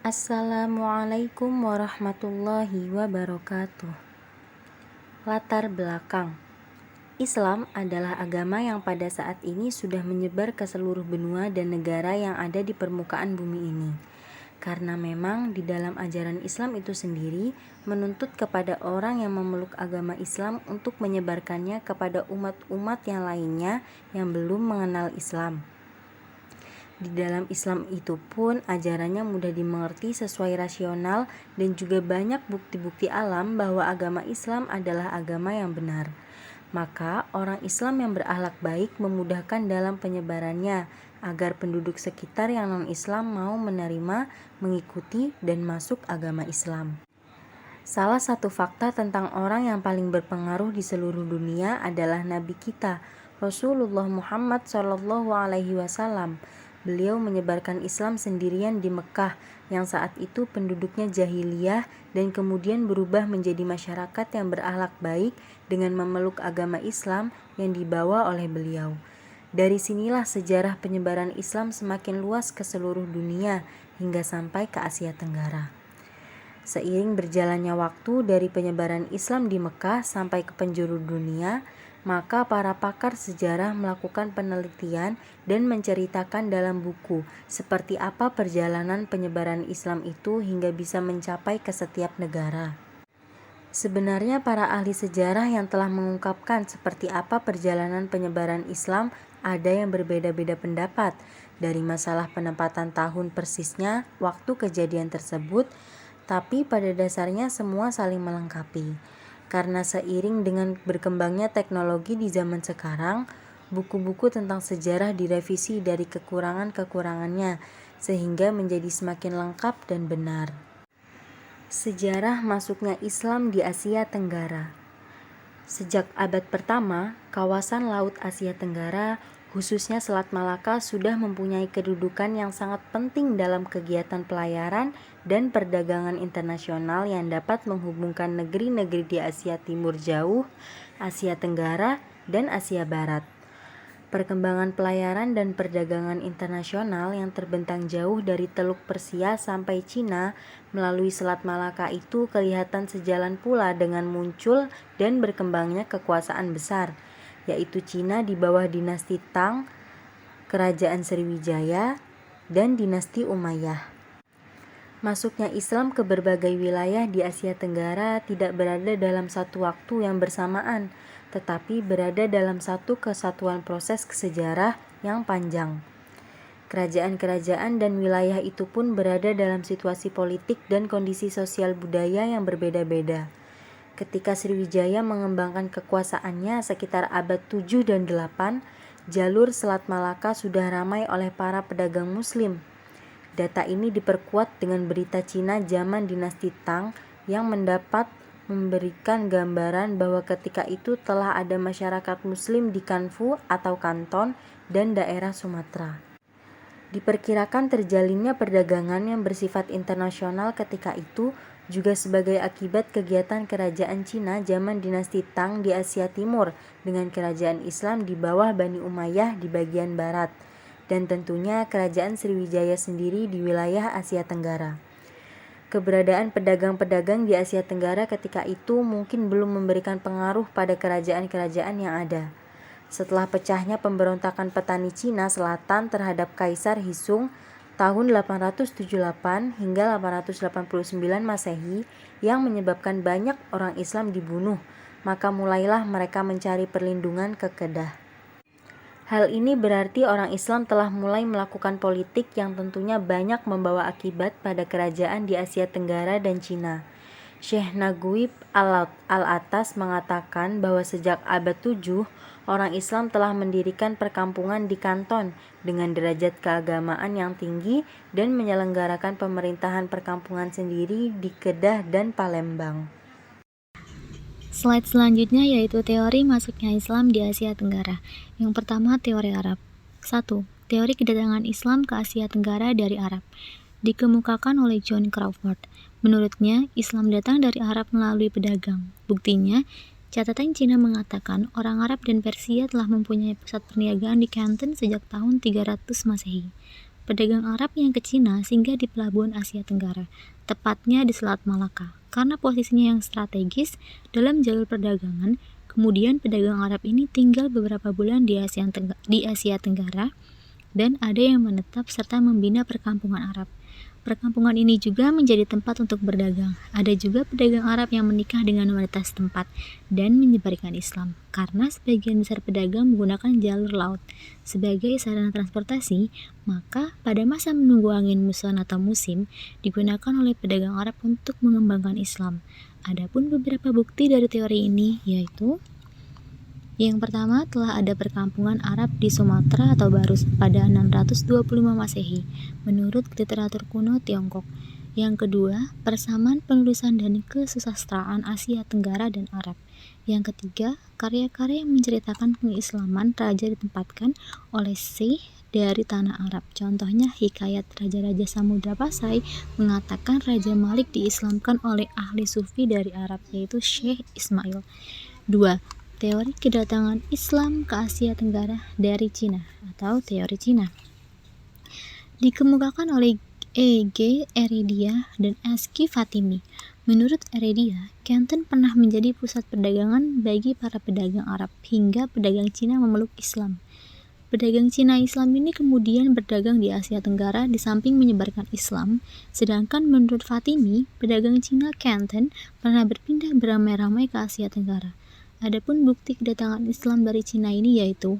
Assalamualaikum warahmatullahi wabarakatuh. Latar belakang Islam adalah agama yang pada saat ini sudah menyebar ke seluruh benua dan negara yang ada di permukaan bumi ini. Karena memang di dalam ajaran Islam itu sendiri menuntut kepada orang yang memeluk agama Islam untuk menyebarkannya kepada umat-umat yang lainnya yang belum mengenal Islam. Di dalam Islam itu pun ajarannya mudah dimengerti sesuai rasional dan juga banyak bukti-bukti alam bahwa agama Islam adalah agama yang benar. Maka orang Islam yang berakhlak baik memudahkan dalam penyebarannya agar penduduk sekitar yang non-Islam mau menerima, mengikuti, dan masuk agama Islam. Salah satu fakta tentang orang yang paling berpengaruh di seluruh dunia adalah Nabi kita, Rasulullah Muhammad SAW. Beliau menyebarkan Islam sendirian di Mekah yang saat itu penduduknya jahiliyah dan kemudian berubah menjadi masyarakat yang berakhlak baik dengan memeluk agama Islam yang dibawa oleh beliau. Dari sinilah sejarah penyebaran Islam semakin luas ke seluruh dunia hingga sampai ke Asia Tenggara. Seiring berjalannya waktu dari penyebaran Islam di Mekah sampai ke penjuru dunia, maka para pakar sejarah melakukan penelitian dan menceritakan dalam buku seperti apa perjalanan penyebaran Islam itu hingga bisa mencapai ke setiap negara. Sebenarnya para ahli sejarah yang telah mengungkapkan seperti apa perjalanan penyebaran Islam ada yang berbeda-beda pendapat dari masalah penempatan tahun persisnya waktu kejadian tersebut, tapi pada dasarnya semua saling melengkapi. Karena seiring dengan berkembangnya teknologi di zaman sekarang, buku-buku tentang sejarah direvisi dari kekurangan-kekurangannya sehingga menjadi semakin lengkap dan benar. Sejarah masuknya Islam di Asia Tenggara. Sejak abad pertama, kawasan Laut Asia Tenggara, khususnya Selat Malaka, sudah mempunyai kedudukan yang sangat penting dalam kegiatan pelayaran dan perdagangan internasional yang dapat menghubungkan negeri-negeri di Asia Timur Jauh, Asia Tenggara, dan Asia Barat. Perkembangan pelayaran dan perdagangan internasional yang terbentang jauh dari Teluk Persia sampai Cina melalui Selat Malaka itu kelihatan sejalan pula dengan muncul dan berkembangnya kekuasaan besar, yaitu Cina di bawah dinasti Tang, Kerajaan Sriwijaya, dan dinasti Umayyah. Masuknya Islam ke berbagai wilayah di Asia Tenggara tidak berada dalam satu waktu yang bersamaan, tetapi berada dalam satu kesatuan proses sejarah yang panjang. Kerajaan-kerajaan dan wilayah itu pun berada dalam situasi politik dan kondisi sosial budaya yang berbeda-beda. Ketika Sriwijaya mengembangkan kekuasaannya sekitar abad 7 dan 8, jalur Selat Malaka sudah ramai oleh para pedagang Muslim. Data ini diperkuat dengan berita Cina zaman dinasti Tang yang memberikan gambaran bahwa ketika itu telah ada masyarakat Muslim di Kanfu atau Kanton dan daerah Sumatera. Diperkirakan terjalinnya perdagangan yang bersifat internasional ketika itu juga sebagai akibat kegiatan kerajaan Cina zaman dinasti Tang di Asia Timur dengan kerajaan Islam di bawah Bani Umayyah di bagian barat, dan tentunya kerajaan Sriwijaya sendiri di wilayah Asia Tenggara. Keberadaan pedagang-pedagang di Asia Tenggara ketika itu mungkin belum memberikan pengaruh pada kerajaan-kerajaan yang ada. Setelah pecahnya pemberontakan petani Cina Selatan terhadap Kaisar Hisung tahun 878 hingga 889 Masehi yang menyebabkan banyak orang Islam dibunuh, maka mulailah mereka mencari perlindungan ke Kedah. Hal ini berarti orang Islam telah mulai melakukan politik yang tentunya banyak membawa akibat pada kerajaan di Asia Tenggara dan Cina. Syekh Naguib Al-Atas mengatakan bahwa sejak abad 7, orang Islam telah mendirikan perkampungan di Kanton dengan derajat keagamaan yang tinggi dan menyelenggarakan pemerintahan perkampungan sendiri di Kedah dan Palembang. Slide selanjutnya yaitu teori masuknya Islam di Asia Tenggara. Yang pertama, teori Arab. 1. Teori kedatangan Islam ke Asia Tenggara dari Arab. Dikemukakan oleh John Crawford. Menurutnya, Islam datang dari Arab melalui pedagang. Buktinya, catatan Cina mengatakan orang Arab dan Persia telah mempunyai pusat perniagaan di Canton sejak tahun 300 Masehi. pedagang Arab yang ke Cina singgah di pelabuhan Asia Tenggara, tepatnya di Selat Malaka. Karena posisinya yang strategis dalam jalur perdagangan, kemudian pedagang Arab ini tinggal beberapa bulan di Asia Tenggara dan ada yang menetap serta membina perkampungan Arab. Perkampungan ini juga menjadi tempat untuk berdagang. Ada juga pedagang Arab yang menikah dengan wanita setempat dan menyebarkan Islam. Karena sebagian besar pedagang menggunakan jalur laut sebagai sarana transportasi, maka pada masa menunggu angin muson atau musim, digunakan oleh pedagang Arab untuk mengembangkan Islam. Adapun beberapa bukti dari teori ini yaitu: yang pertama, telah ada perkampungan Arab di Sumatera atau Barus pada 625 Masehi, menurut literatur kuno Tiongkok. Yang kedua, persamaan penulisan dan kesusastraan Asia Tenggara dan Arab. Yang ketiga, karya-karya yang menceritakan pengislaman raja ditempatkan oleh Syekh dari tanah Arab. Contohnya, hikayat Raja-Raja Samudra Pasai mengatakan Raja Malik diislamkan oleh ahli sufi dari Arab, yaitu Syekh Ismail. 2. Teori kedatangan Islam ke Asia Tenggara dari Cina atau teori Cina dikemukakan oleh E.G. Eredia dan S.K. Fatimi. Menurut Eredia, Canton pernah menjadi pusat perdagangan bagi para pedagang Arab hingga pedagang Cina memeluk Islam. Pedagang Cina Islam ini kemudian berdagang di Asia Tenggara di samping menyebarkan Islam, sedangkan menurut Fatimi, pedagang Cina Canton pernah berpindah beramai-ramai ke Asia Tenggara. Adapun bukti kedatangan Islam dari Cina ini yaitu: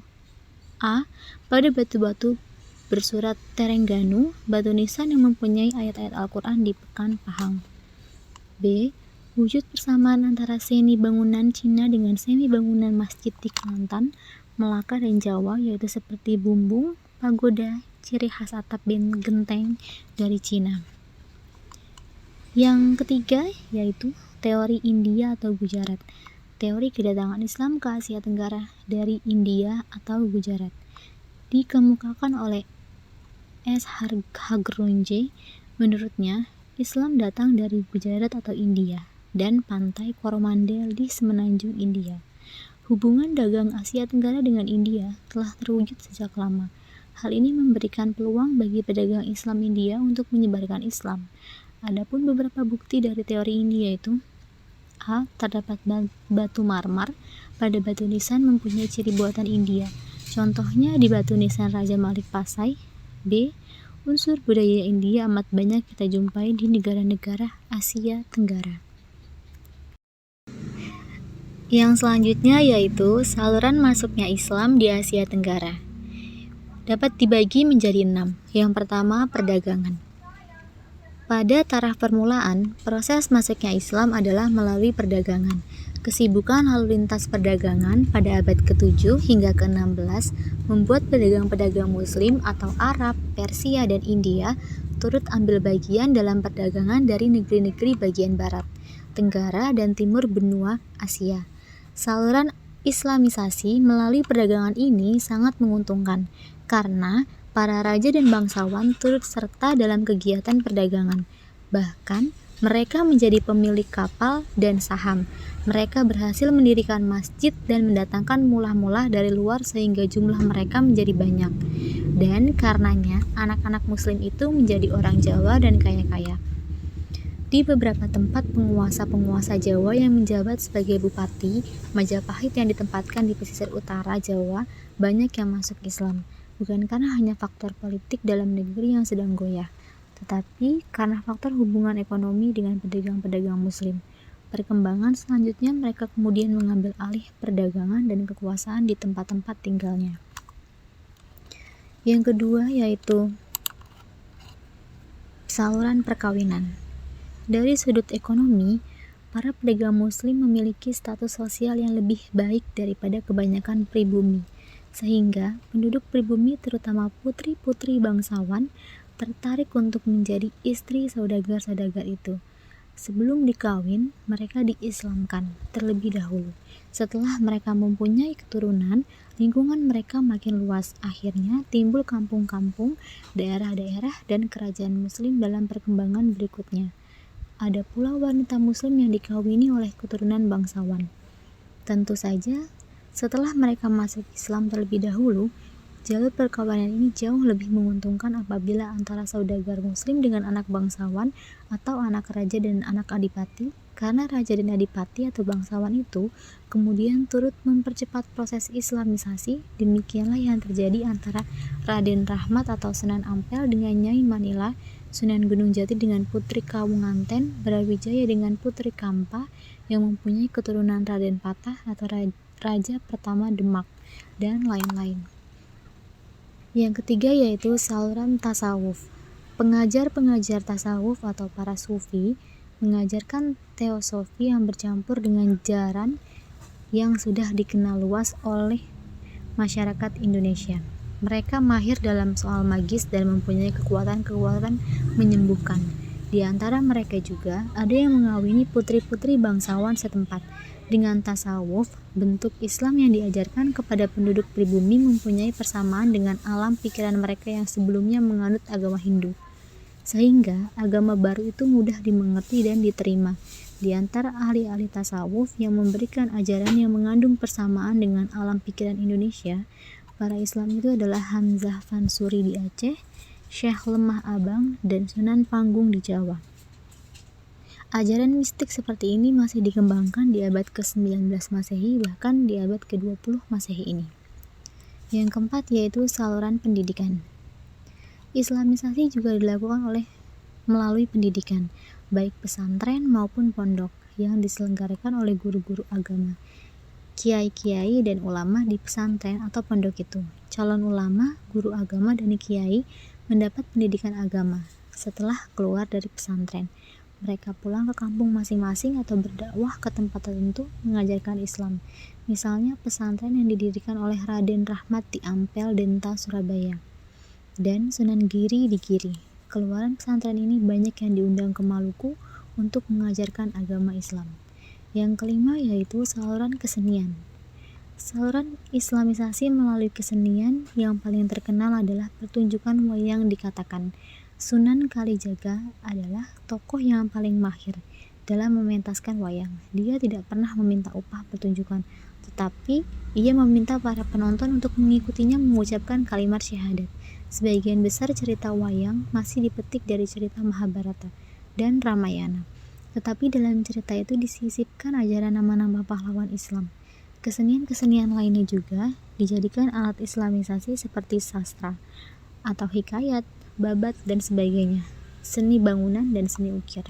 A. Pada batu-batu bersurat Terengganu, batu nisan yang mempunyai ayat-ayat Al-Quran di Pekan Pahang. B. Wujud persamaan antara seni bangunan Cina dengan seni bangunan masjid di Kelantan, Melaka, dan Jawa, yaitu seperti bumbung, pagoda, ciri khas atap genteng dari Cina. Yang ketiga yaitu teori India atau Gujarat. Teori kedatangan Islam ke Asia Tenggara dari India atau Gujarat dikemukakan oleh S. Hagronje. Menurutnya, Islam datang dari Gujarat atau India dan pantai Coromandel di semenanjung India. Hubungan dagang Asia Tenggara dengan India telah terwujud sejak lama. Hal ini memberikan peluang bagi pedagang Islam India untuk menyebarkan Islam. Adapun beberapa bukti dari teori ini yaitu: A. Terdapat batu marmer pada batu nisan mempunyai ciri buatan India. Contohnya di batu nisan Raja Malik Pasai. B. Unsur budaya India amat banyak kita jumpai di negara-negara Asia Tenggara. Yang selanjutnya yaitu saluran masuknya Islam di Asia Tenggara. Dapat dibagi menjadi 6. Yang pertama, perdagangan. Pada taraf permulaan, proses masuknya Islam adalah melalui perdagangan. Kesibukan lalu lintas perdagangan pada abad ke-7 hingga ke-16 membuat pedagang-pedagang Muslim atau Arab, Persia, dan India turut ambil bagian dalam perdagangan dari negeri-negeri bagian barat, tenggara, dan timur benua Asia. Saluran Islamisasi melalui perdagangan ini sangat menguntungkan karena para raja dan bangsawan turut serta dalam kegiatan perdagangan. Bahkan, mereka menjadi pemilik kapal dan saham. Mereka berhasil mendirikan masjid dan mendatangkan mulah-mulah dari luar sehingga jumlah mereka menjadi banyak. Dan karenanya, anak-anak Muslim itu menjadi orang Jawa dan kaya-kaya. Di beberapa tempat penguasa-penguasa Jawa yang menjabat sebagai bupati, Majapahit yang ditempatkan di pesisir utara Jawa, banyak yang masuk Islam. Bukan karena hanya faktor politik dalam negeri yang sedang goyah, tetapi karena faktor hubungan ekonomi dengan pedagang-pedagang Muslim. Perkembangan selanjutnya mereka kemudian mengambil alih perdagangan dan kekuasaan di tempat-tempat tinggalnya. Yang kedua yaitu saluran perkawinan. Dari sudut ekonomi, para pedagang Muslim memiliki status sosial yang lebih baik daripada kebanyakan pribumi, sehingga penduduk pribumi terutama putri-putri bangsawan tertarik untuk menjadi istri saudagar-saudagar itu. Sebelum dikawin, mereka diislamkan terlebih dahulu. Setelah mereka mempunyai keturunan, lingkungan mereka makin luas. Akhirnya timbul kampung-kampung, daerah-daerah, dan kerajaan Muslim dalam perkembangan berikutnya. Ada pula wanita Muslim yang dikawini oleh keturunan bangsawan. Tentu saja, setelah mereka masuk Islam terlebih dahulu, Jalur perkawinan ini jauh lebih menguntungkan apabila antara saudagar muslim dengan anak bangsawan atau anak raja dan anak adipati, karena raja dan adipati atau bangsawan itu kemudian turut mempercepat proses islamisasi. Demikianlah yang terjadi antara Raden Rahmat atau Sunan Ampel dengan Nyai Manila, Sunan Gunung Jati dengan Putri Kawunganten, Brawijaya dengan Putri Kampa yang mempunyai keturunan Raden Patah atau Raja pertama Demak, dan lain-lain. Yang ketiga yaitu saluran tasawuf. Pengajar-pengajar tasawuf atau para sufi mengajarkan teosofi yang bercampur dengan jaran yang sudah dikenal luas oleh masyarakat Indonesia. Mereka mahir dalam soal magis dan mempunyai kekuatan-kekuatan menyembuhkan. Di antara mereka juga ada yang mengawini putri-putri bangsawan setempat. Dengan tasawuf, bentuk Islam yang diajarkan kepada penduduk pribumi mempunyai persamaan dengan alam pikiran mereka yang sebelumnya menganut agama Hindu. Sehingga agama baru itu mudah dimengerti dan diterima. Di antara ahli-ahli tasawuf yang memberikan ajaran yang mengandung persamaan dengan alam pikiran Indonesia, para Islam itu adalah Hamzah Fansuri di Aceh, Syekh Lemah Abang, dan Sunan Panggung di Jawa. Ajaran mistik seperti ini masih dikembangkan di abad ke-19 Masehi, bahkan di abad ke-20 Masehi ini. Yang keempat yaitu saluran pendidikan. Islamisasi juga dilakukan melalui pendidikan, baik pesantren maupun pondok, yang diselenggarakan oleh guru-guru agama, kiai-kiai dan ulama di pesantren atau pondok itu. Calon ulama, guru agama, dan kiai mendapat pendidikan agama setelah keluar dari pesantren. Mereka pulang ke kampung masing-masing atau berdakwah ke tempat tertentu mengajarkan Islam. Misalnya pesantren yang didirikan oleh Raden Rahmat di Ampel, Denta, Surabaya, dan Sunan Giri di Giri. Keluaran pesantren ini banyak yang diundang ke Maluku untuk mengajarkan agama Islam. Yang kelima yaitu saluran kesenian. Saluran islamisasi melalui kesenian yang paling terkenal adalah pertunjukan wayang dikatakan. Sunan Kalijaga adalah tokoh yang paling mahir dalam mementaskan wayang. Dia tidak pernah meminta upah pertunjukan, tetapi ia meminta para penonton untuk mengikutinya mengucapkan kalimat syahadat. Sebagian besar cerita wayang masih dipetik dari cerita Mahabharata dan Ramayana, tetapi dalam cerita itu disisipkan ajaran nama-nama pahlawan Islam. Kesenian-kesenian lainnya juga dijadikan alat islamisasi seperti sastra atau hikayat, babat, dan sebagainya, seni bangunan, dan seni ukir.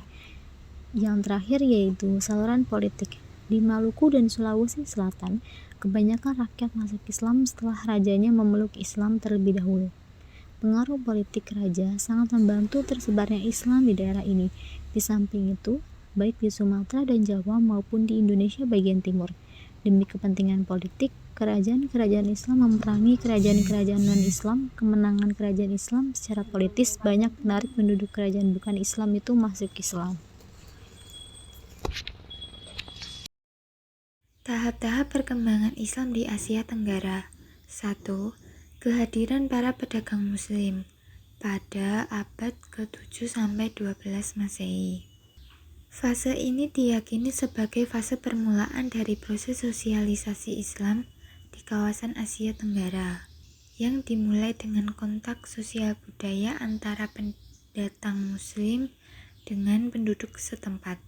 Yang terakhir yaitu saluran politik. Di Maluku dan Sulawesi Selatan, kebanyakan rakyat masuk Islam setelah rajanya memeluk Islam terlebih dahulu. Pengaruh politik raja sangat membantu tersebarnya Islam di daerah ini. Di samping itu, baik di Sumatera dan Jawa maupun di Indonesia bagian timur, demi kepentingan politik, kerajaan-kerajaan Islam memerangi kerajaan-kerajaan non-Islam. Kemenangan kerajaan Islam secara politis banyak menarik penduduk kerajaan bukan Islam itu masuk Islam. Tahap-tahap perkembangan Islam di Asia Tenggara. 1. Kehadiran para pedagang muslim pada abad ke-7 sampai 12 Masehi. Fase ini diyakini sebagai fase permulaan dari proses sosialisasi Islam di kawasan Asia Tenggara, yang dimulai dengan kontak sosial budaya antara pendatang muslim dengan penduduk setempat.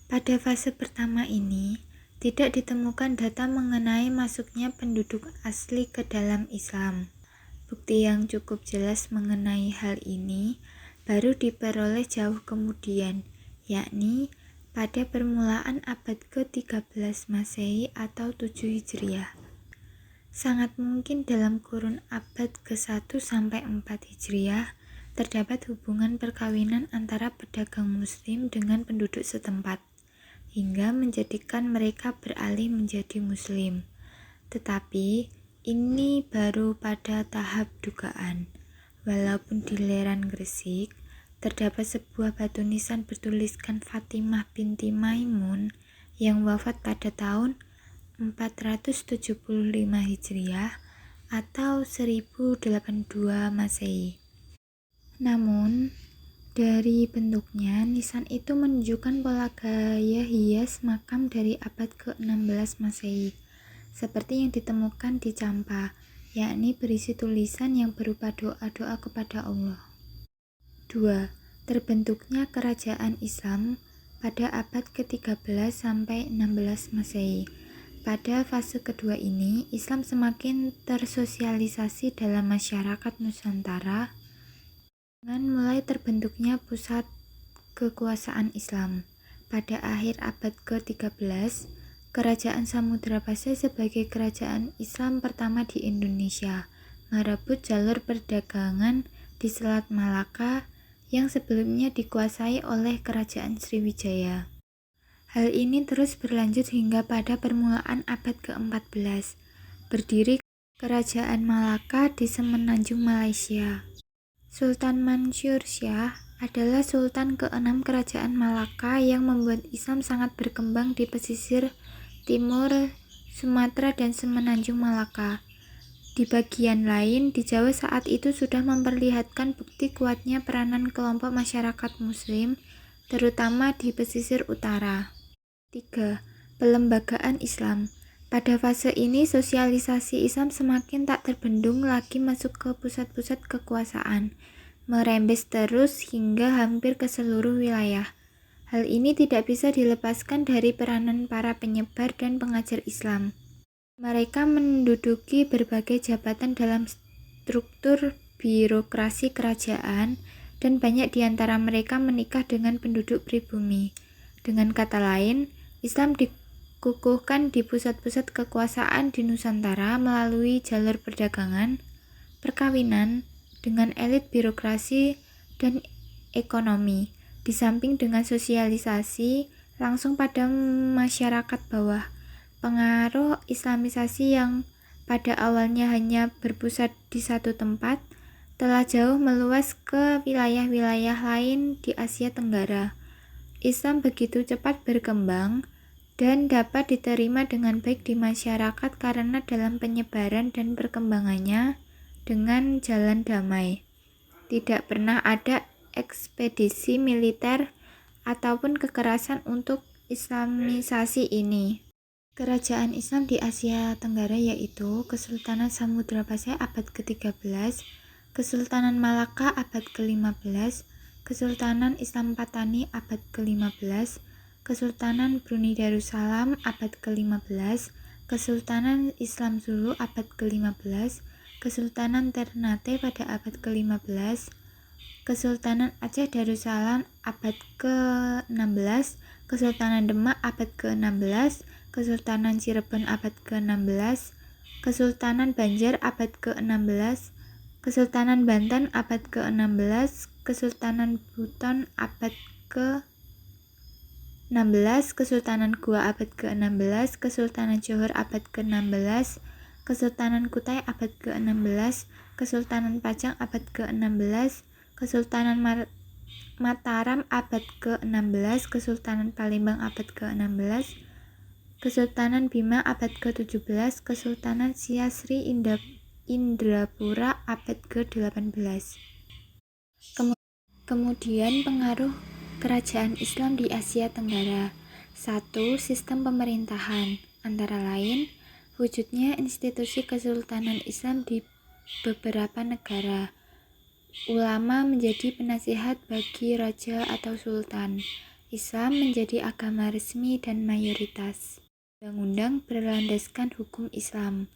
Pada fase pertama ini, tidak ditemukan data mengenai masuknya penduduk asli ke dalam Islam. Bukti yang cukup jelas mengenai hal ini baru diperoleh jauh kemudian, yakni pada permulaan abad ke-13 Masehi atau 7 Hijriah. Sangat mungkin dalam kurun abad ke-1 sampai 4 Hijriah terdapat hubungan perkawinan antara pedagang muslim dengan penduduk setempat, hingga menjadikan mereka beralih menjadi muslim. Tetapi ini baru pada tahap dugaan. Walaupun di lereng Gresik terdapat sebuah batu nisan bertuliskan Fatimah binti Maimun yang wafat pada tahun 475 Hijriah atau 1082 Masehi. Namun, dari bentuknya, nisan itu menunjukkan pola gaya hias makam dari abad ke-16 Masehi, seperti yang ditemukan di Champa, yakni berisi tulisan yang berupa doa-doa kepada Allah. 2. Terbentuknya kerajaan Islam pada abad ke-13 sampai 16 Masehi. Pada fase kedua ini, Islam semakin tersosialisasi dalam masyarakat Nusantara dengan mulai terbentuknya pusat kekuasaan Islam. Pada akhir abad ke-13, Kerajaan Samudra Pasai sebagai kerajaan Islam pertama di Indonesia merebut jalur perdagangan di Selat Malaka yang sebelumnya dikuasai oleh Kerajaan Sriwijaya. Hal ini terus berlanjut hingga pada permulaan abad ke-14, berdiri Kerajaan Malaka di Semenanjung Malaysia. Sultan Mansur Shah adalah Sultan ke-6 Kerajaan Malaka yang membuat Islam sangat berkembang di pesisir timur Sumatera dan Semenanjung Malaka. Di bagian lain, di Jawa saat itu sudah memperlihatkan bukti kuatnya peranan kelompok masyarakat Muslim, terutama di pesisir utara. 3. Pelembagaan Islam. Pada fase ini, sosialisasi Islam semakin tak terbendung lagi masuk ke pusat-pusat kekuasaan, merembes terus hingga hampir ke seluruh wilayah. Hal ini tidak bisa dilepaskan dari peranan para penyebar dan pengajar Islam. Mereka menduduki berbagai jabatan dalam struktur birokrasi kerajaan, dan banyak di antara mereka menikah dengan penduduk pribumi. Dengan kata lain, Islam dikukuhkan di pusat-pusat kekuasaan di Nusantara melalui jalur perdagangan, perkawinan, dengan elit birokrasi dan ekonomi, di samping dengan sosialisasi langsung pada masyarakat bawah. Pengaruh Islamisasi yang pada awalnya hanya berpusat di satu tempat, telah jauh meluas ke wilayah-wilayah lain di Asia Tenggara. Islam begitu cepat berkembang dan dapat diterima dengan baik di masyarakat karena dalam penyebaran dan perkembangannya dengan jalan damai. Tidak pernah ada ekspedisi militer ataupun kekerasan untuk Islamisasi ini. Kerajaan Islam di Asia Tenggara yaitu Kesultanan Samudra Pasai abad ke-13, Kesultanan Malaka abad ke-15, Kesultanan Islam Patani abad ke-15, Kesultanan Brunei Darussalam abad ke-15, Kesultanan Islam Zulu abad ke-15, Kesultanan Ternate pada abad ke-15, Kesultanan Aceh Darussalam abad ke-16, Kesultanan Demak abad ke-16, Kesultanan Cirebon abad ke-16, Kesultanan Banjar abad ke-16, Kesultanan Banten abad ke-16, Kesultanan Buton abad ke-16, Kesultanan Goa abad ke-16, Kesultanan Johor abad ke-16, Kesultanan Kutai abad ke-16, Kesultanan Pajang abad ke-16, Kesultanan Mataram abad ke-16, Kesultanan Palembang abad ke-16, Kesultanan Bima abad ke-17, Kesultanan Siasri Indrapura abad ke-18. Kemudian pengaruh kerajaan Islam di Asia Tenggara. 1. Sistem pemerintahan, antara lain wujudnya institusi Kesultanan Islam di beberapa negara. Ulama menjadi penasihat bagi raja atau sultan. Islam menjadi agama resmi dan mayoritas. Undang-undang berlandaskan hukum Islam.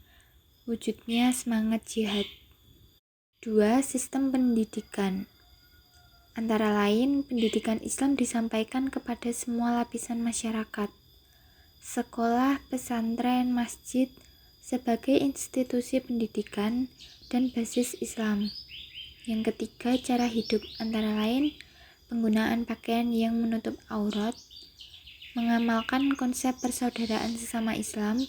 Wujudnya semangat jihad. 2. Sistem pendidikan. Antara lain, pendidikan Islam disampaikan kepada semua lapisan masyarakat. Sekolah, pesantren, masjid sebagai institusi pendidikan dan basis Islam. Yang ketiga, cara hidup, antara lain penggunaan pakaian yang menutup aurat, mengamalkan konsep persaudaraan sesama Islam,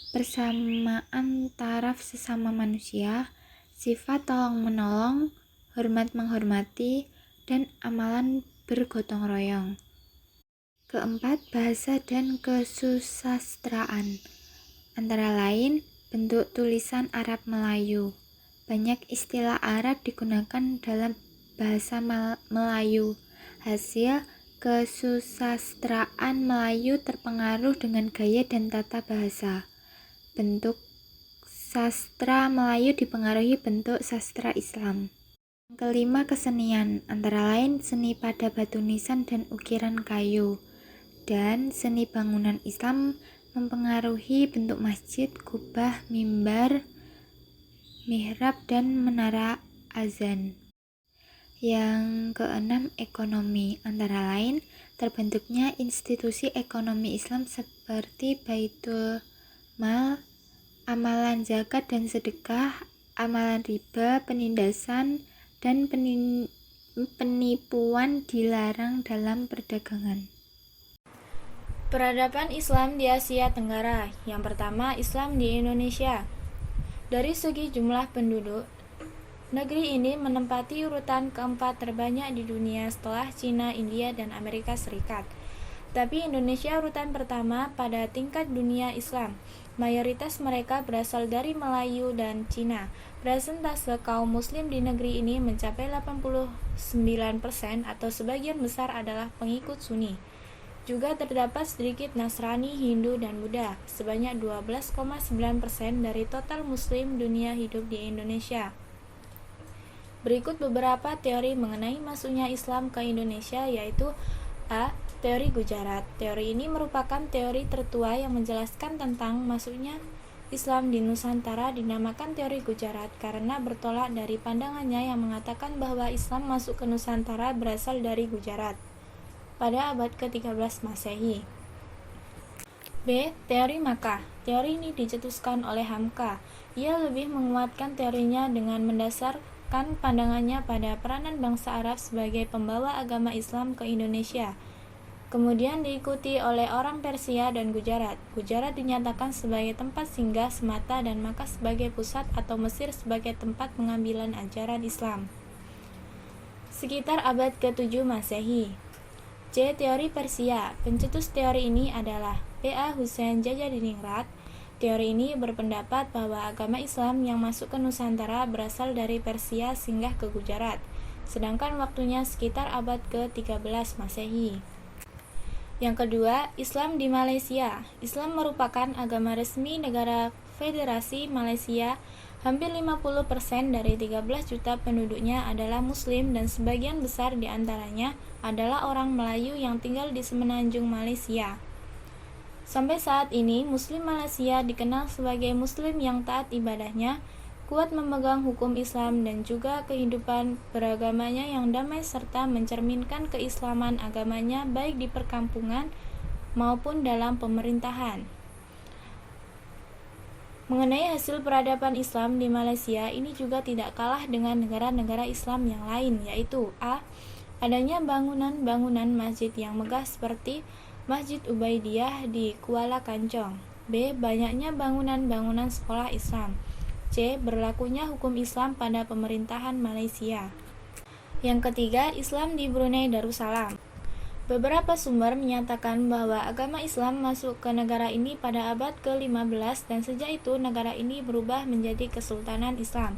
persamaan taraf sesama manusia, sifat tolong-menolong, hormat menghormati, dan amalan bergotong royong. Keempat, bahasa dan kesusastraan, antara lain bentuk tulisan Arab Melayu. Banyak istilah Arab digunakan dalam bahasa Melayu. Hasil kesusastraan Melayu terpengaruh dengan gaya dan tata bahasa, bentuk sastra Melayu dipengaruhi bentuk sastra Islam. Kelima, kesenian, antara lain seni pada batu nisan dan ukiran kayu. Dan seni bangunan Islam mempengaruhi bentuk masjid, kubah, mimbar, mihrab, dan menara azan. Yang keenam, ekonomi, antara lain terbentuknya institusi ekonomi Islam seperti Baitul Mal, amalan zakat dan sedekah, amalan riba, penindasan, dan penipuan dilarang dalam perdagangan. Peradaban Islam di Asia Tenggara. Yang pertama, Islam di Indonesia. Dari segi jumlah penduduk, negeri ini menempati urutan keempat terbanyak di dunia setelah Cina, India, dan Amerika Serikat. Tapi Indonesia urutan pertama pada tingkat dunia Islam. Mayoritas mereka berasal dari Melayu dan Cina. Persentase kaum muslim di negeri ini mencapai 89% atau sebagian besar adalah pengikut Sunni. Juga terdapat sedikit Nasrani, Hindu, dan Buddha. Sebanyak 12,9% dari total muslim dunia hidup di Indonesia. Berikut beberapa teori mengenai masuknya Islam ke Indonesia, yaitu A. Teori Gujarat. Teori ini merupakan teori tertua yang menjelaskan tentang masuknya Islam di Nusantara. Dinamakan teori Gujarat karena bertolak dari pandangannya yang mengatakan bahwa Islam masuk ke Nusantara berasal dari Gujarat pada abad ke-13 Masehi. B. Teori Makkah. Teori ini dicetuskan oleh Hamka. Ia lebih menguatkan teorinya dengan mendasarkan pandangannya pada peranan bangsa Arab sebagai pembawa agama Islam ke Indonesia. Kemudian diikuti oleh orang Persia dan Gujarat. Gujarat dinyatakan sebagai tempat singgah semata dan Makkah sebagai pusat atau Mesir sebagai tempat pengambilan ajaran Islam. Sekitar abad ke-7 Masehi. C. Teori Persia. Pencetus teori ini adalah P.A. Husain Jajadiningrat. Teori ini berpendapat bahwa agama Islam yang masuk ke Nusantara berasal dari Persia singgah ke Gujarat, sedangkan waktunya sekitar abad ke-13 Masehi. Yang kedua, Islam di Malaysia. Islam merupakan agama resmi negara Federasi Malaysia. Hampir 50% dari 13 juta penduduknya adalah Muslim dan sebagian besar di antaranya adalah orang Melayu yang tinggal di semenanjung Malaysia. Sampai saat ini, Muslim Malaysia dikenal sebagai Muslim yang taat ibadahnya, kuat memegang hukum Islam dan juga kehidupan beragamanya yang damai serta mencerminkan keislaman agamanya baik di perkampungan maupun dalam pemerintahan. Mengenai hasil peradaban Islam di Malaysia, ini juga tidak kalah dengan negara-negara Islam yang lain, yaitu A. Adanya bangunan-bangunan masjid yang megah seperti Masjid Ubaidiyah di Kuala Kancong. B. Banyaknya bangunan-bangunan sekolah Islam. C. Berlakunya hukum Islam pada pemerintahan Malaysia. Yang ketiga, Islam di Brunei Darussalam. Beberapa sumber menyatakan bahwa agama Islam masuk ke negara ini pada abad ke-15 dan sejak itu negara ini berubah menjadi Kesultanan Islam.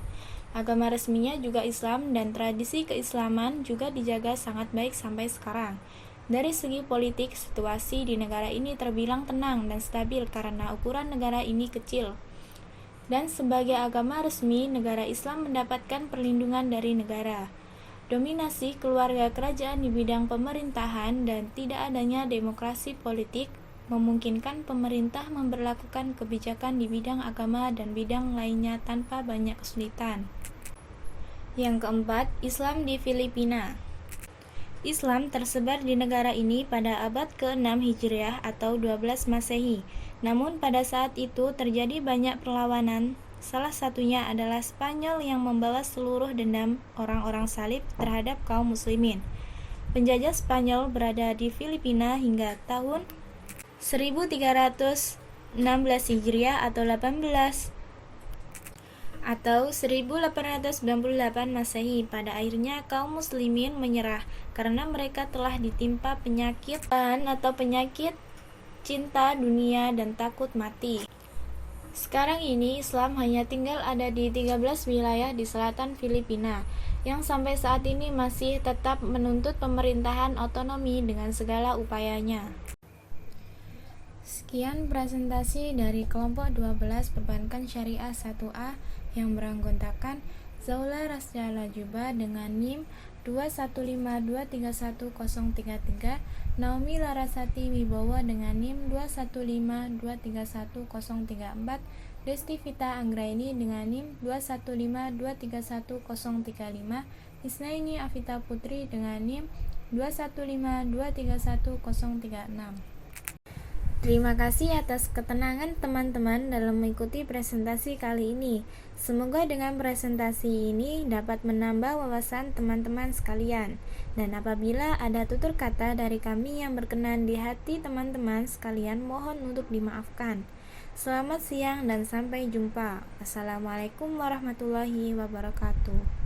Agama resminya juga Islam dan tradisi keislaman juga dijaga sangat baik sampai sekarang. Dari segi politik, situasi di negara ini terbilang tenang dan stabil karena ukuran negara ini kecil. Dan sebagai agama resmi, negara Islam mendapatkan perlindungan dari negara. Dominasi keluarga kerajaan di bidang pemerintahan dan tidak adanya demokrasi politik memungkinkan pemerintah memberlakukan kebijakan di bidang agama dan bidang lainnya tanpa banyak kesulitan. Yang keempat, Islam di Filipina. Islam tersebar di negara ini pada abad ke-6 Hijriah atau 12 Masehi. Namun pada saat itu terjadi banyak perlawanan. Salah satunya adalah Spanyol yang membawa seluruh dendam orang-orang salib terhadap kaum muslimin. Penjajah Spanyol berada di Filipina hingga tahun 1316 Hijriah atau 1898 Masehi. Pada akhirnya kaum muslimin menyerah karena mereka telah ditimpa penyakit cinta dunia dan takut mati. Sekarang ini Islam hanya tinggal ada di 13 wilayah di selatan Filipina yang sampai saat ini masih tetap menuntut pemerintahan otonomi dengan segala upayanya. Sekian presentasi dari kelompok 12 Perbankan Syariah 1A yang beranggotakan Zaula Rasya Lajuba dengan NIM 215231033, Naomi Larasati Wibowo dengan NIM 215231034, Desti Vita Anggraini dengan NIM 215231035, Isnaini Afita Putri dengan NIM 215231036. Terima kasih atas ketenangan teman-teman dalam mengikuti presentasi kali ini. Semoga dengan presentasi ini dapat menambah wawasan teman-teman sekalian. Dan apabila ada tutur kata dari kami yang berkenan di hati teman-teman sekalian, mohon untuk dimaafkan. Selamat siang dan sampai jumpa. Assalamualaikum warahmatullahi wabarakatuh.